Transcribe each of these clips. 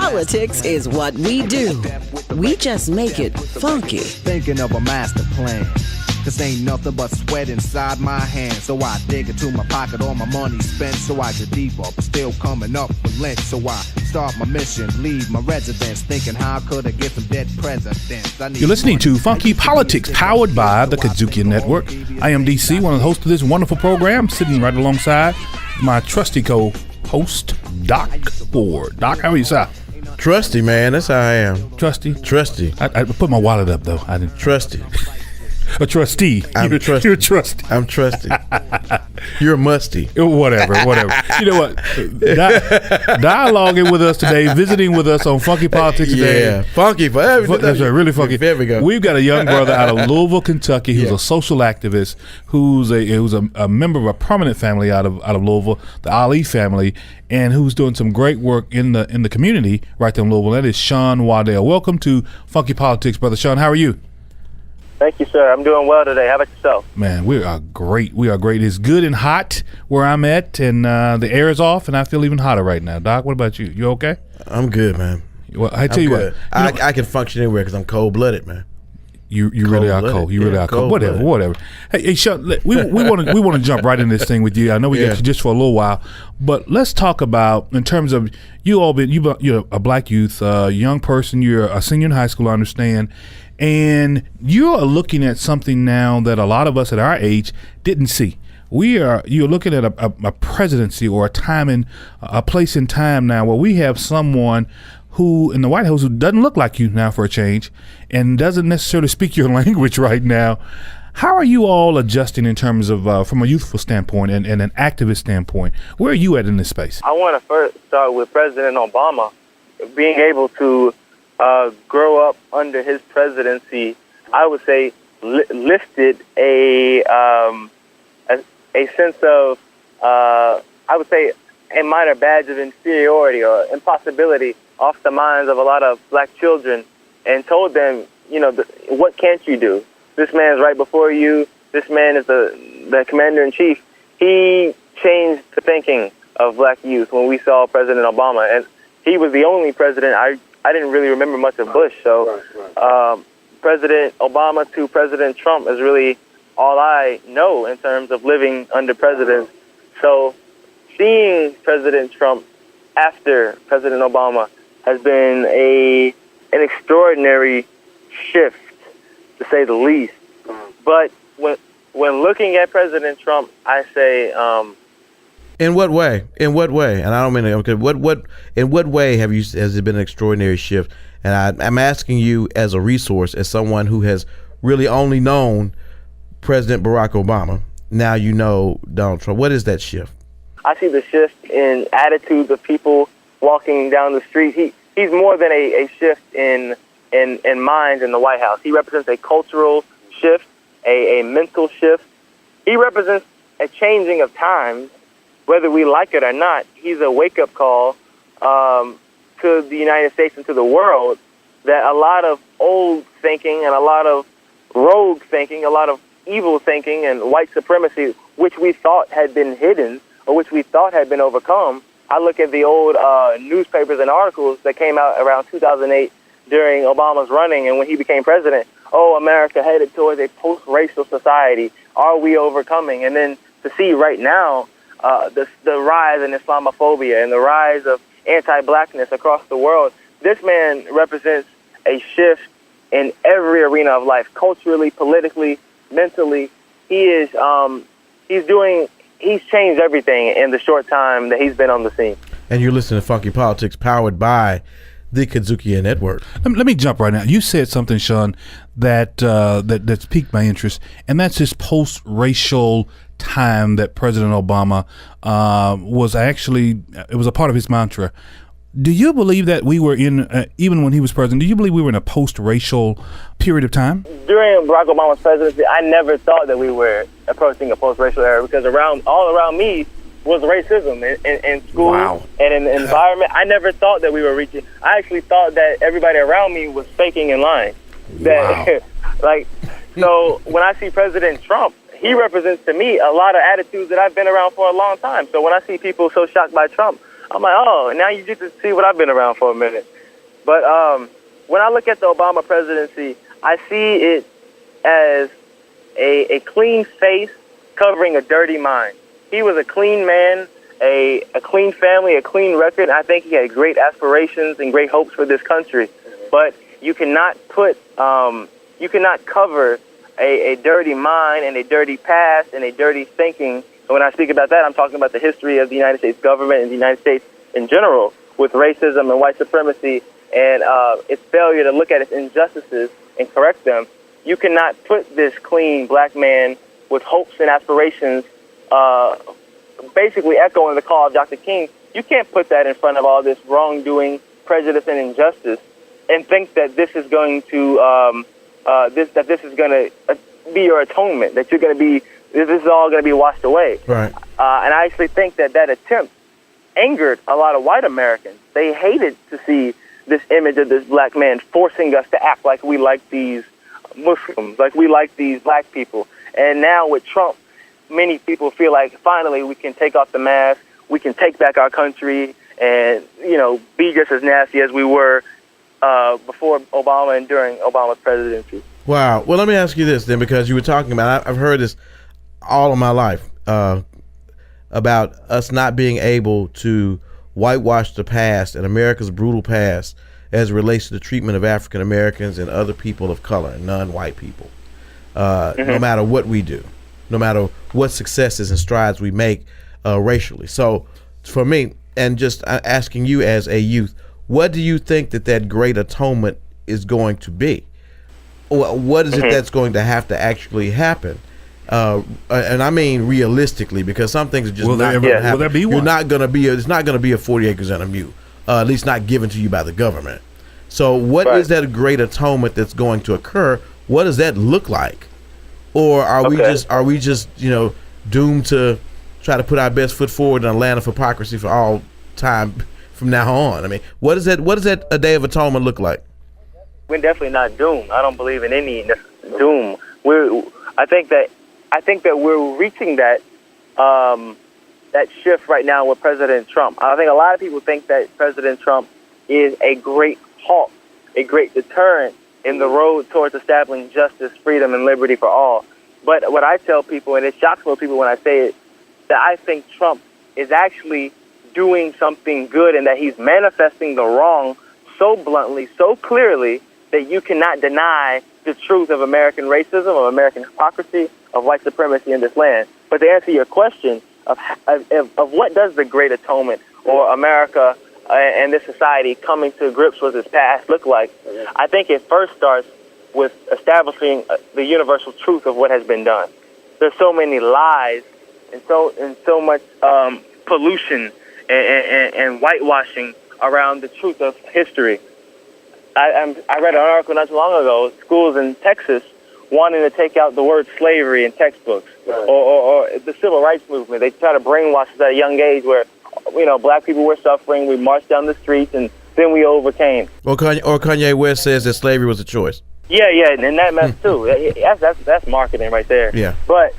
Politics is what we do. We just make it funky. Thinking of a master plan. Cause ain't nothing but sweat inside my hands. So I dig into my pocket, all my money spent. So I get default, but still coming up with lint. So I start my mission, leave my residence, thinking how could I get some dead presidents. You're listening to Funky Politics, powered by the KUDZUKIAN Network. I am DC, one of the hosts of this wonderful program, sitting right alongside my trusty co-host, Doc Ford. Doc, how are you, sir? Trusty, man. That's how I am. Trusty? Trusty. I put my wallet up, though. I didn't. Trusty. A trustee. I'm trusty. You're trusty. I'm trusty. You're musty. Whatever. You know what? Dialoguing with us today, visiting with us on Funky Politics today. Yeah, funky. That's right, really funky. There we go. We've got a young brother out of Louisville, Kentucky, who's a social activist, who's a member of a prominent family out of Louisville, the Ali family, and who's doing some great work in the community right there in Louisville. That is Sean Waddell. Welcome to Funky Politics, brother Sean. How are you? Thank you, sir. I'm doing well today. How about yourself? Man, we are great. It's good and hot where I'm at, and the air is off, and I feel even hotter right now. Doc, what about you? You okay? I'm good, man. Well, I tell you what. I can function anywhere because I'm cold-blooded, man. You really are cold. You really are cold. Whatever. Hey, Sean, we want to jump right in this thing with you. I know we got you just for a little while, but let's talk about in terms of you're a black youth, young person. You're a senior in high school, I understand. And you're looking at something now that a lot of us at our age didn't see. You're looking at a presidency or a place in time now where we have someone who in the White House who doesn't look like you now for a change and doesn't necessarily speak your language right now. How are you all adjusting in terms of from a youthful standpoint and an activist standpoint? Where are you at in this space? I want to first start with President Obama being able to grow up under his presidency. I would say lifted a sense of I would say a minor badge of inferiority or impossibility off the minds of a lot of black children, and told them, what can't you do? This man's right before you. This man is the commander-in-chief. He changed the thinking of black youth when we saw President Obama, and he was the only president. I didn't really remember much of Bush, so President Obama to President Trump is really all I know in terms of living under presidents. So seeing President Trump after President Obama has been an extraordinary shift, to say the least. But when looking at President Trump, I say, in what way? And I don't mean in what way has it been an extraordinary shift? And I'm asking you as a resource, as someone who has really only known President Barack Obama. Now you know Donald Trump. What is that shift? I see the shift in attitudes of people walking down the street. He's more than a shift in minds in the White House. He represents a cultural shift, a mental shift. He represents a changing of times, whether we like it or not. He's a wake-up call to the United States and to the world that a lot of old thinking and a lot of rogue thinking, a lot of evil thinking and white supremacy, which we thought had been hidden or which we thought had been overcome. I look at the old newspapers and articles that came out around 2008 during Obama's running and when he became president. Oh, America headed towards a post-racial society. Are we overcoming? And then to see right now the rise in Islamophobia and the rise of anti-blackness across the world, this man represents a shift in every arena of life, culturally, politically, mentally. He's changed everything in the short time that he's been on the scene. And you're listening to Funky Politics, powered by the KUDZUKIAN Network. Let me jump right now. You said something, Sean, that's piqued my interest, and that's this post-racial time that President Obama was a part of his mantra. Do you believe that we were in, even when he was president, do you believe we were in a post-racial period of time? During Barack Obama's presidency, I never thought that we were approaching a post-racial era because all around me was racism in school and in the environment. I never thought that we were reaching. I actually thought that everybody around me was faking and lying. So when I see President Trump, he represents to me a lot of attitudes that I've been around for a long time. So when I see people so shocked by Trump, I'm like, oh, now you get to see what I've been around for a minute. But when I look at the Obama presidency, I see it as a clean face covering a dirty mind. He was a clean man, a clean family, a clean record. I think he had great aspirations and great hopes for this country. But you cannot cover a dirty mind and a dirty past and a dirty thinking. And when I speak about that, I'm talking about the history of the United States government and the United States in general, with racism and white supremacy and its failure to look at its injustices and correct them. You cannot put this clean black man with hopes and aspirations, basically echoing the call of Dr. King. You can't put that in front of all this wrongdoing, prejudice, and injustice, and think that this is going to this is going to be your atonement. That this is all going to be washed away. Right. And I actually think that attempt angered a lot of white Americans. They hated to see this image of this black man forcing us to act like we like these Muslims, like we like these black people. And now with Trump, many people feel like finally we can take off the mask, we can take back our country, and be just as nasty as we were before Obama and during Obama's presidency. Wow. Well, let me ask you this then, because you were talking about, I've heard this all of my life about us not being able to whitewash the past and America's brutal past as it relates to the treatment of African Americans and other people of color and non-white people. No matter what we do, no matter what successes and strides we make racially. So for me, and just asking you as a youth, what do you think that great atonement is going to be? What is it that's going to have to actually happen? And I mean realistically, because some things are just not going to happen. Will there be one? It's not going to be a 40 acres and a mule, at least not given to you by the government. So what is that great atonement that's going to occur? What does that look like? Or are we just doomed to try to put our best foot forward in a land of hypocrisy for all time from now on? I mean, what does that a Day of Atonement look like? We're definitely not doomed. I don't believe in any doom. I think that we're reaching that shift right now with President Trump. I think a lot of people think that President Trump is a great halt, a great deterrent in the road towards establishing justice, freedom, and liberty for all. But what I tell people, and it shocks most people when I say it, that I think Trump is actually doing something good and that he's manifesting the wrong so bluntly, so clearly, that you cannot deny the truth of American racism, of American hypocrisy, of white supremacy in this land. But to answer your question of what does the Great Atonement or America and this society coming to grips with its past look like, I think it first starts with establishing the universal truth of what has been done. There's so many lies and so much pollution and whitewashing around the truth of history. I read an article not too long ago, schools in Texas wanting to take out the word slavery in textbooks, or the civil rights movement. They try to brainwash us at a young age where, black people were suffering, we marched down the streets, and then we overcame. Or Kanye West says that slavery was a choice. Yeah, and that mess too. That's marketing right there. Yeah. But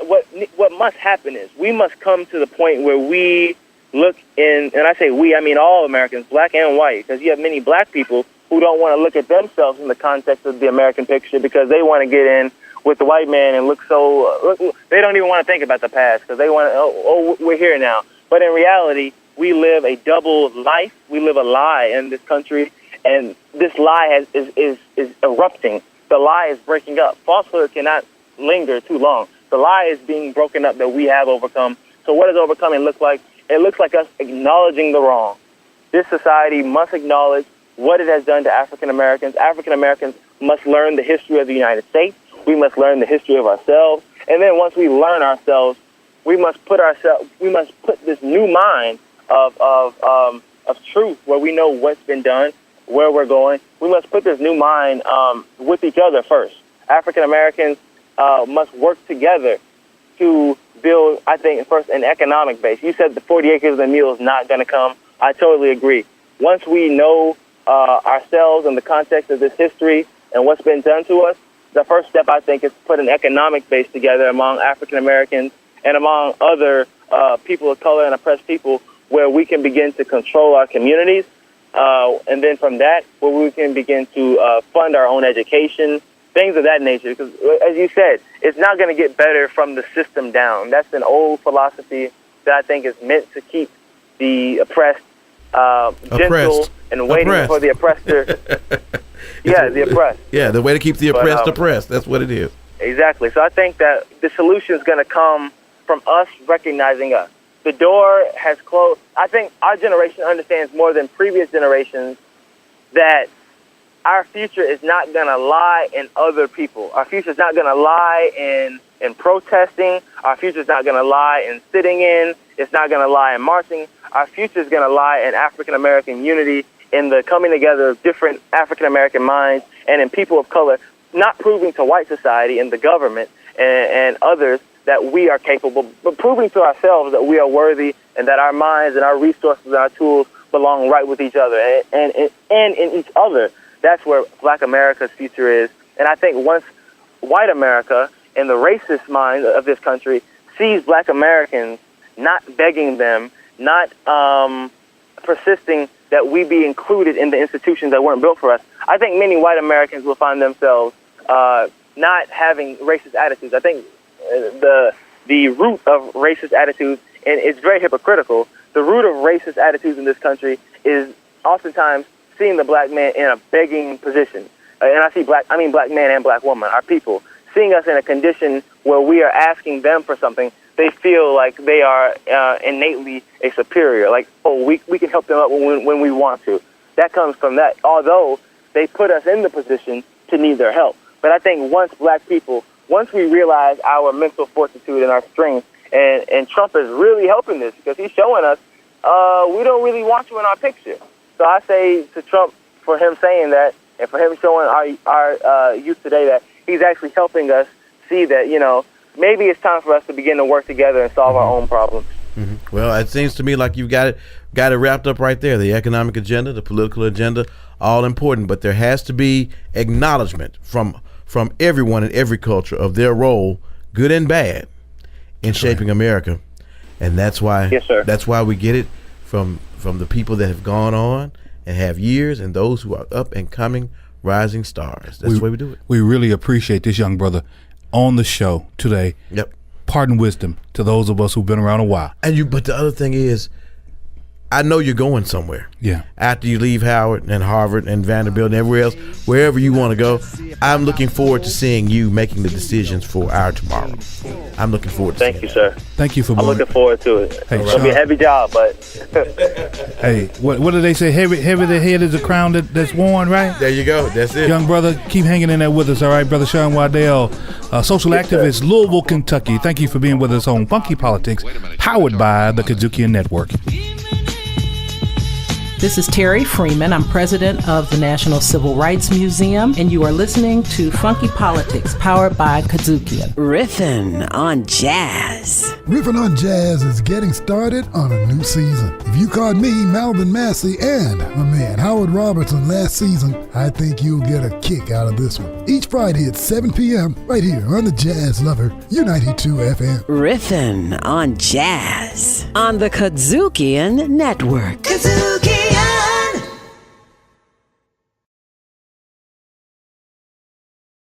what must happen is we must come to the point where we look in, and I say we, I mean all Americans, black and white, because you have many black people who don't want to look at themselves in the context of the American picture because they want to get in with the white man and look they don't even want to think about the past because they want to, we're here now. But in reality, we live a double life. We live a lie in this country, and this lie is erupting. The lie is breaking up. Falsehood cannot linger too long. The lie is being broken up that we have overcome. So what does overcoming look like? It looks like us acknowledging the wrong. This society must acknowledge what it has done to African Americans. African Americans must learn the history of the United States. We must learn the history of ourselves. And then once we learn ourselves, we must put this new mind of truth where we know what's been done, where we're going. We must put this new mind with each other first. African Americans must work together to build, I think, first an economic base. You said the 40 acres and a mule is not going to come. I totally agree. Once we know ourselves in the context of this history and what's been done to us, the first step, I think, is to put an economic base together among African Americans and among other people of color and oppressed people where we can begin to control our communities. And then from that, where we can begin to fund our own education, things of that nature. Because, as you said, it's not going to get better from the system down. That's an old philosophy that I think is meant to keep the oppressed gentle and waiting for the oppressor. Yeah, the oppressed. Yeah, the way to keep the oppressed oppressed. That's what it is. Exactly. So I think that the solution is going to come from us recognizing us. The door has closed. I think our generation understands more than previous generations that our future is not going to lie in other people. Our future is not going to lie in protesting. Our future is not going to lie in sitting in. It's not going to lie in marching. Our future is going to lie in African-American unity, in the coming together of different African-American minds, and in people of color, not proving to white society and the government and others that we are capable, but proving to ourselves that we are worthy and that our minds and our resources and our tools belong right with each other and in each other. That's where Black America's future is. And I think once white America and the racist mind of this country sees Black Americans not begging them, not persisting that we be included in the institutions that weren't built for us, I think many white Americans will find themselves not having racist attitudes. I think the root of racist attitudes, and it's very hypocritical, the root of racist attitudes in this country is oftentimes seeing the black man in a begging position. And I mean black man and black woman, our people, seeing us in a condition where we are asking them for something, they feel like they are innately a superior, like, oh, we can help them out when we want to. That comes from that, although they put us in the position to need their help. But I think once we realize our mental fortitude and our strength, and Trump is really helping this because he's showing us we don't really want you in our picture. So I say to Trump, for him saying that, and for him showing our youth today that he's actually helping us see that, maybe it's time for us to begin to work together and solve our own problems. Mm-hmm. Well, it seems to me like you've got it wrapped up right there. The economic agenda, the political agenda, all important, but there has to be acknowledgement from everyone in every culture of their role, good and bad, in shaping America. And that's why that's why we get it from the people that have gone on and have years, and those who are up and coming rising stars. That's the way we do it. We really appreciate this young brother on the show today. Yep. Pardon wisdom to those of us who've been around a while. But the other thing is, I know you're going somewhere. Yeah. After you leave Howard and Harvard and Vanderbilt and everywhere else, wherever you want to go, I'm looking forward to seeing you making the decisions for our tomorrow. I'm looking forward to Thank you, sir. Thank you for I'm looking forward to it. Hey, it's going to be a heavy job, but... Hey, what do they say? Heavy the head is a crown that's worn, right? There you go. That's it. Young brother, keep hanging in there with us, all right? Brother Sean Waddell, social activist, Louisville, Kentucky. Thank you for being with us on Funky Politics, powered by the KUDZUKIAN Network. This is Terry Freeman. I'm president of the National Civil Rights Museum, and you are listening to Funky Politics, powered by KUDZUKIAN. Riffin' on Jazz. Riffin' on Jazz is getting started on a new season. If you caught me, Melvin Massey, and my man Howard Robertson last season, I think you'll get a kick out of this one. Each Friday at 7 p.m. right here on the Jazz Lover, U92 FM. Riffin' on Jazz on the KUDZUKIAN Network. KUDZUKIAN!